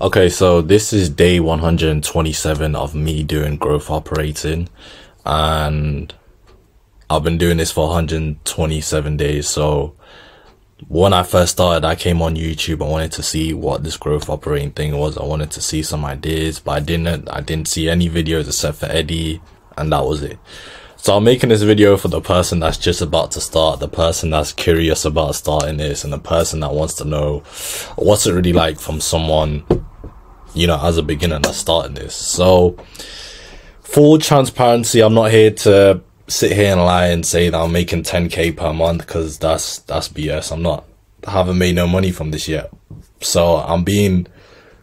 Okay, so this is day 127 of me doing growth operating, and I've been doing this for 127 days. So when I first started, I came on YouTube. I wanted to see what this growth operating thing was. I wanted to see some ideas, but I didn't see any videos except for Eddie, and that was it. So I'm making this video for the person that's just about to start, the person that's curious about starting this, and the person that wants to know what's it really like from someone, you know, as a beginner that's starting this. So full transparency, I'm not here to sit here and lie and say that I'm making 10k per month, because that's BS. I haven't made no money from this yet. So I'm being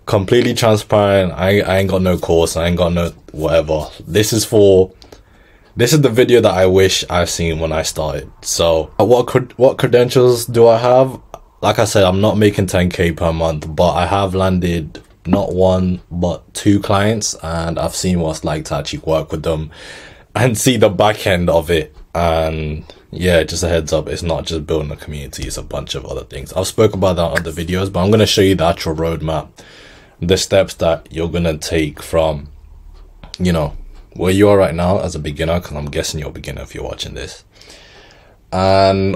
completely transparent. I ain't got no course, I ain't got no whatever. This is the video that I wish I've seen when I started. So what credentials do I have? Like I said, I'm not making 10k per month, but I have landed not one but two clients, and I've seen what it's like to actually work with them and see the back end of it. And yeah, just a heads up, it's not just building a community, it's a bunch of other things. I've spoken about that on other videos, but I'm going to show you the actual roadmap, the steps that you're going to take from, you know, where you are right now as a beginner, because I'm guessing you're a beginner if you're watching this, and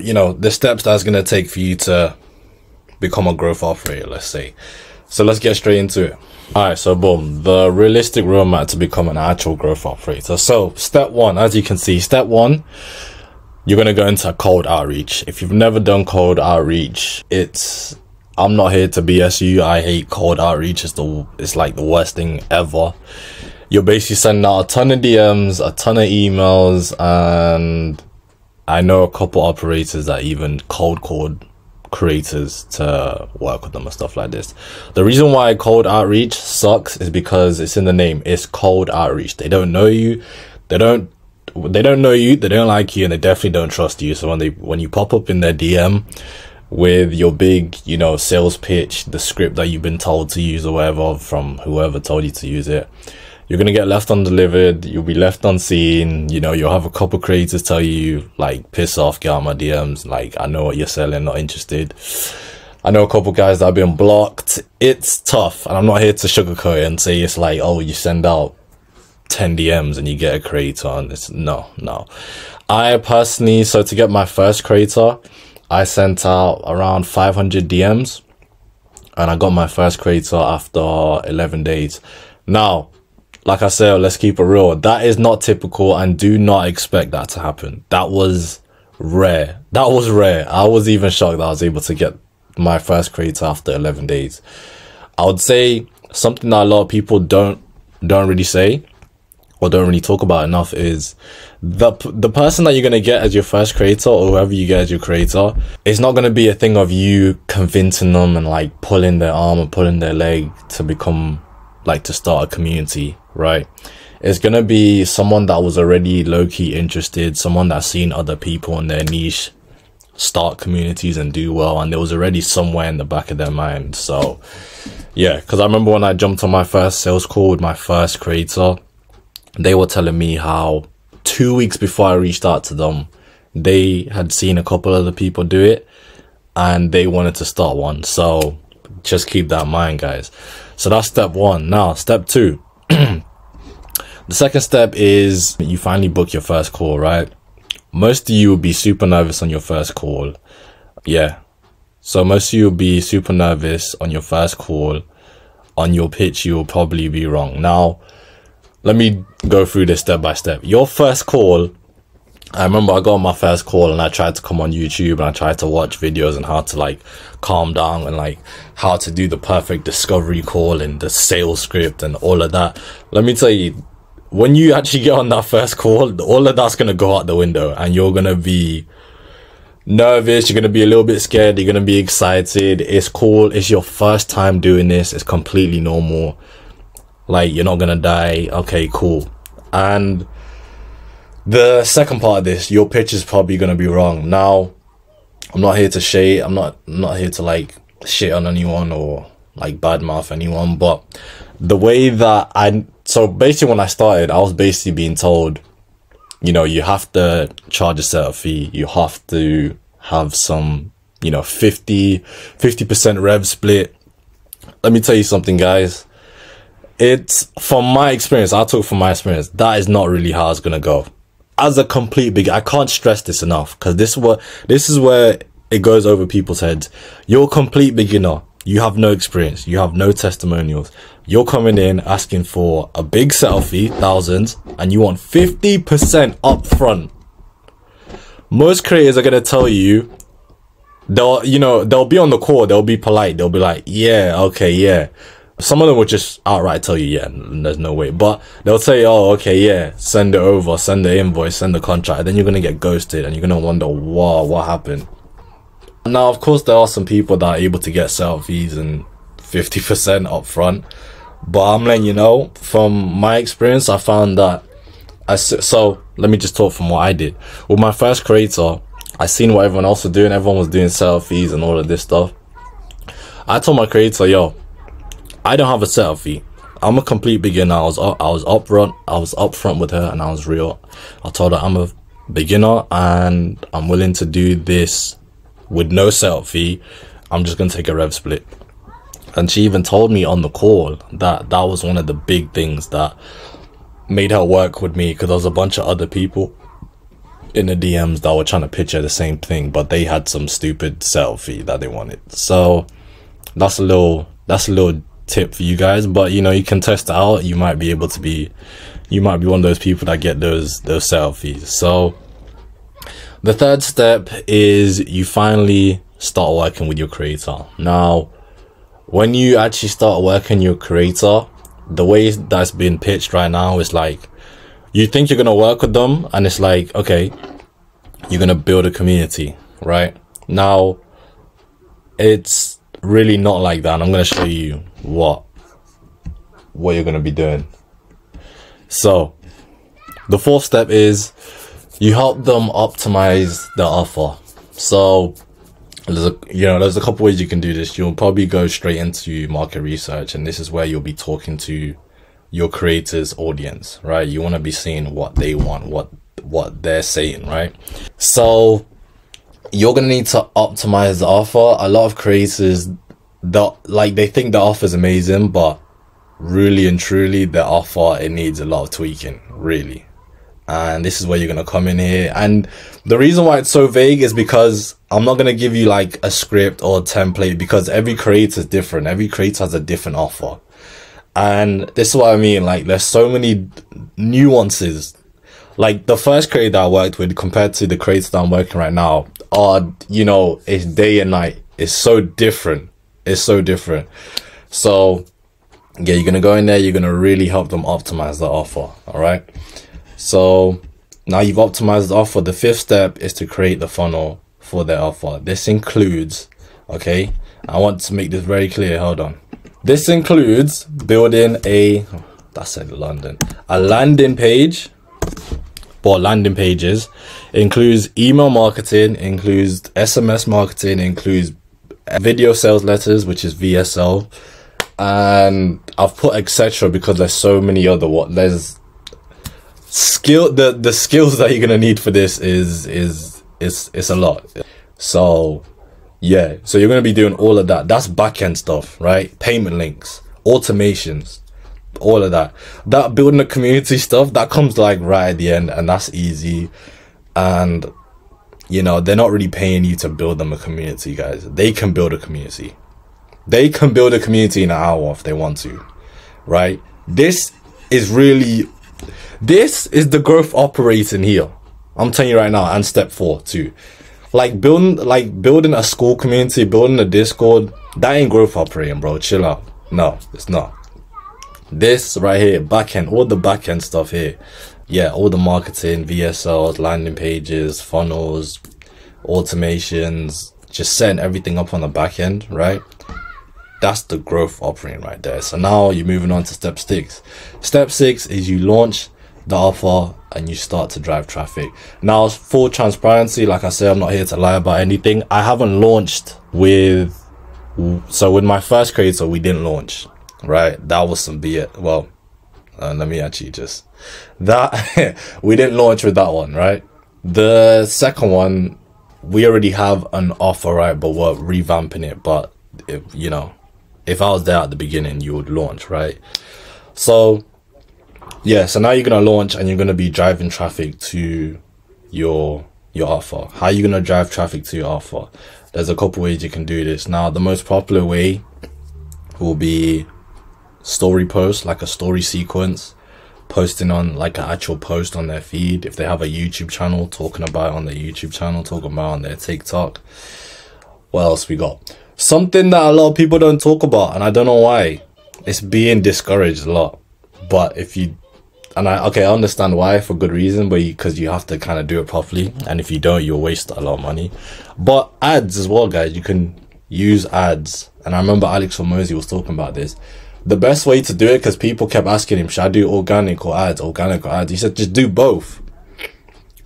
you know, the steps that's going to take for you to become a growth operator, let's say. So let's get straight into it. All right, so boom, the realistic roadmap to become an actual growth operator. So step one, as you can see, step one, you're going to go into cold outreach. If you've never done cold outreach, I'm not here to BS you. I hate cold outreach. It's like the worst thing ever. You're basically sending out a ton of DMs, a ton of emails, and I know a couple operators that even cold called creators to work with them and stuff like this. The reason why cold outreach sucks is because it's in the name. It's cold outreach. They don't know you. They don't know you. They don't like you, and they definitely don't trust you. So when you pop up in their DM with your big, you know, sales pitch, the script that you've been told to use or whatever from whoever told you to use it, you're going to get left undelivered. You'll be left unseen. You know, you'll have a couple creators tell you, like, piss off, get out my DMs. Like, I know what you're selling, not interested. I know a couple guys that have been blocked. It's tough. And I'm not here to sugarcoat it and say it's like, oh, you send out 10 DMs and you get a creator. And it's no. I personally, so to get my first creator, I sent out around 500 DMs. And I got my first creator after 11 days. Now, like I said, let's keep it real. That is not typical, and do not expect that to happen. That was rare. I was even shocked that I was able to get my first creator after 11 days. I would say something that a lot of people don't really say or don't really talk about enough is the person that you're going to get as your first creator, or whoever you get as your creator, it's not going to be a thing of you convincing them and like pulling their arm or pulling their leg to become, like, to start a community, right? It's gonna be someone that was already low-key interested, someone that's seen other people in their niche start communities and do well, and there was already somewhere in the back of their mind. So yeah, because I remember when I jumped on my first sales call with my first creator, they were telling me how 2 weeks before I reached out to them, they had seen a couple other people do it and they wanted to start one. So just keep that in mind, guys. So that's step one. Now, step two. The second step is you finally book your first call, right? Most of you will be super nervous on your first call. Yeah. So most of you will be super nervous on your first call. On your pitch, you will probably be wrong. Now, let me go through this step by step. Your first call, I remember I got on my first call and I tried to come on YouTube and I tried to watch videos on how to like calm down and like how to do the perfect discovery call and the sales script and all of that. Let me tell you, when you actually get on that first call, all of that's going to go out the window and you're going to be nervous. You're going to be a little bit scared. You're going to be excited. It's cool. It's your first time doing this. It's completely normal. Like, you're not going to die. Okay, cool. And the second part of this, your pitch is probably going to be wrong. Now, I'm not here to shade. I'm not here to like shit on anyone or like badmouth anyone, but the way that so basically when I started, I was basically being told, you know, you have to charge a setup fee. You have to have some, you know, 50% rev split. let me tell you something, guys. It's from my experience. I'll talk from my experience. That is not really how it's gonna go. As a complete beginner, I can't stress this enough, because this is where it goes over people's heads. You're a complete beginner. You have no experience. You have no testimonials. You're coming in asking for a big selfie, thousands, and you want 50% up front. Most creators are gonna tell you, they'll be on the call, they'll be polite, they'll be like, yeah, okay, yeah. Some of them will just outright tell you, yeah, there's no way. But they'll say, oh, okay, yeah, send it over, send the invoice, send the contract. And then you're going to get ghosted and you're going to wonder, wow, what happened? Now, of course, there are some people that are able to get selfies and 50% up front. But I'm letting you know, from my experience, I found that, so let me just talk from what I did. With my first creator, I seen what everyone else was doing. Everyone was doing selfies and all of this stuff. I told my creator, yo, I don't have a selfie. I'm a complete beginner. I was upfront with her, and I was real. I told her I'm a beginner and I'm willing to do this with no selfie. I'm just gonna take a rev split. And she even told me on the call that that was one of the big things that made her work with me, because there was a bunch of other people in the DMs that were trying to picture the same thing, but they had some stupid selfie that they wanted. So that's a little tip for you guys. But you know, you can test it out. You might be one of those people that get those selfies. So the third step is you finally start working with your creator. Now, when you actually start working your creator, the way that's been pitched right now is like, you think you're gonna work with them, and it's like, okay, you're gonna build a community, right? Now, it's really not like that, and I'm gonna show you what you're gonna be doing. So the fourth step is you help them optimize the offer. So there's a couple ways you can do this. You'll probably go straight into market research, and this is where you'll be talking to your creators' audience, right? You want to be seeing what they want, what they're saying, right? So you're gonna need to optimize the offer. A lot of creators, they think the offer is amazing, but really and truly, the offer, it needs a lot of tweaking, really. And this is where you're gonna come in here. And the reason why it's so vague is because I'm not gonna give you like a script or a template, because every creator is different. Every creator has a different offer. And this is what I mean, like, there's so many nuances. Like, the first creator that I worked with compared to the creators that I'm working right now are, it's day and night. It's so different. It's so different. So yeah, you're gonna go in there, you're gonna really help them optimize the offer. All right, so now you've optimized the offer. The fifth step is to create the funnel for their offer. This includes, okay, I want to make this very clear, hold on. This includes building a landing page, or landing pages. It includes email marketing, includes SMS marketing, includes video sales letters, which is VSL, and I've put etc. because there's so many other the skills that you're gonna need for this is a lot. So yeah, so you're gonna be doing all of that. That's back-end stuff, right? Payment links, automations, all of that. That building a community stuff, that comes like right at the end, and that's easy. And they're not really paying you to build them a community, guys. They can build a community. They can build a community in an hour if they want to, right? This is the growth operating here. I'm telling you right now, and step 4 too. Like building a school community, building a Discord, that ain't growth operating, bro. Chill out. No, it's not. This right here, backend, all the backend stuff here. Yeah, all the marketing, VSLs, landing pages, funnels, automations, just setting everything up on the back end, right? That's the growth operating right there. So now you're moving on to step 6. Step 6 is you launch the offer and you start to drive traffic. Now, full transparency, like I said, I'm not here to lie about anything. I haven't launched with my first creator, we didn't launch, right? That was some BS. Well, let me actually just, we didn't launch with that one, right? The second one, we already have an offer, right? But we're revamping it, but it if I was there at the beginning, you would launch, right? So yeah, so now you're gonna launch and you're gonna be driving traffic to your offer. How are you gonna drive traffic to your offer? There's a couple ways you can do this. Now, the most popular way will be story posts, like a story sequence, posting on like an actual post on their feed. If they have a YouTube channel, talking about it on their YouTube channel, talking about it on their TikTok. What else we got? Something that a lot of people don't talk about, and I don't know why. It's being discouraged a lot. But if you, and I understand why, for good reason, but because you have to kind of do it properly, and if you don't, you'll waste a lot of money. But ads as well, guys. You can use ads, and I remember Alex Hormozi was talking about this. The best way to do it, because people kept asking him, should I do organic or ads? He said, just do both.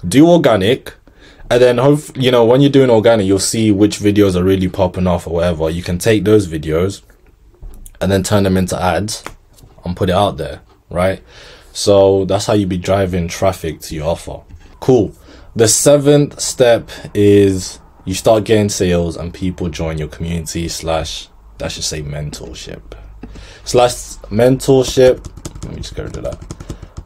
Do organic, and then you know, when you're doing organic, you'll see which videos are really popping off or whatever. You can take those videos and then turn them into ads and put it out there, right? So that's how you be driving traffic to your offer. Cool. The 7th step is you start getting sales and people join your community / that should say mentorship / mentorship. Let me just go to that.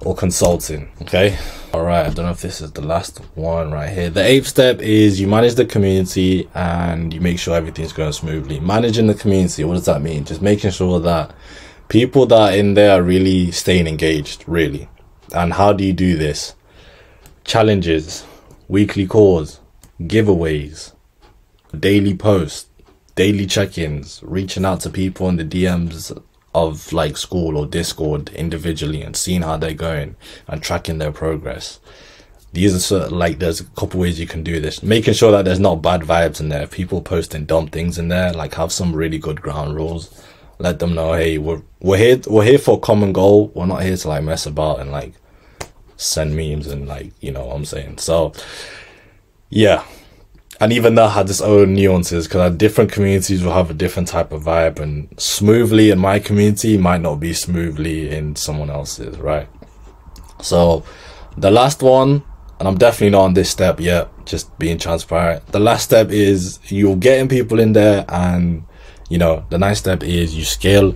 Or consulting. Okay. All right. I don't know if this is the last one right here. The 8th step is you manage the community and you make sure everything's going smoothly. Managing the community. What does that mean? Just making sure that people that are in there are really staying engaged, really. And how do you do this? Challenges, weekly calls, giveaways, daily posts, daily check-ins, reaching out to people in the DMs of like school or Discord individually and seeing how they're going and tracking their progress. These are sort of like, there's a couple ways you can do this. Making sure that there's not bad vibes in there. People posting dumb things in there, like have some really good ground rules. Let them know, hey, we're here for a common goal. We're not here to like mess about and like send memes and like, you know what I'm saying. So yeah, and even that had its own nuances, because different communities will have a different type of vibe, and smoothly in my community might not be smoothly in someone else's, right? So the last one, and I'm definitely not on this step yet, just being transparent. The last step is you're getting people in there, and you know, the next step is you scale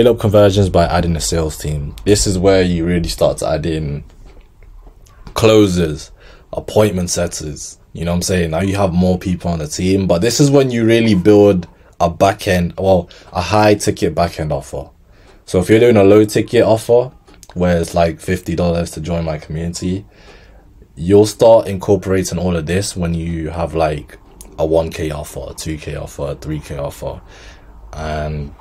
up conversions by adding a sales team. This is where you really start to add in closers, appointment setters. You know what I'm saying? Now you have more people on the team, but this is when you really build a a high ticket back end offer. So if you're doing a low ticket offer where it's like $50 to join my community, you'll start incorporating all of this when you have like a 1K offer, a 2K offer, a 3K offer. And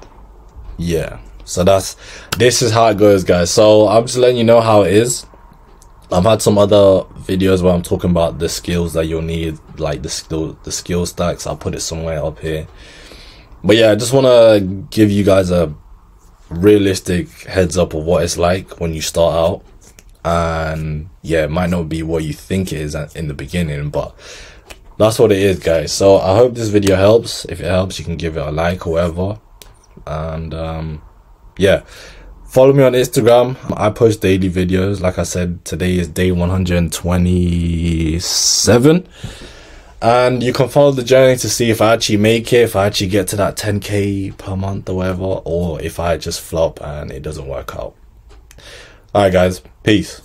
yeah, so this is how it goes, guys. So I'm just letting you know how it is. I've had some other videos where I'm talking about the skills that you'll need, like the skill stacks. I'll put it somewhere up here. But yeah, I just want to give you guys a realistic heads up of what it's like when you start out. And yeah, it might not be what you think it is in the beginning, but that's what it is, guys. So I hope this video helps. If it helps, you can give it a like or whatever. And yeah, follow me on Instagram. I post daily videos. Like I said, today is day 127. And you can follow the journey to see if I actually make it, if I actually get to that 10K per month or whatever, or if I just flop and it doesn't work out. Alright guys, peace.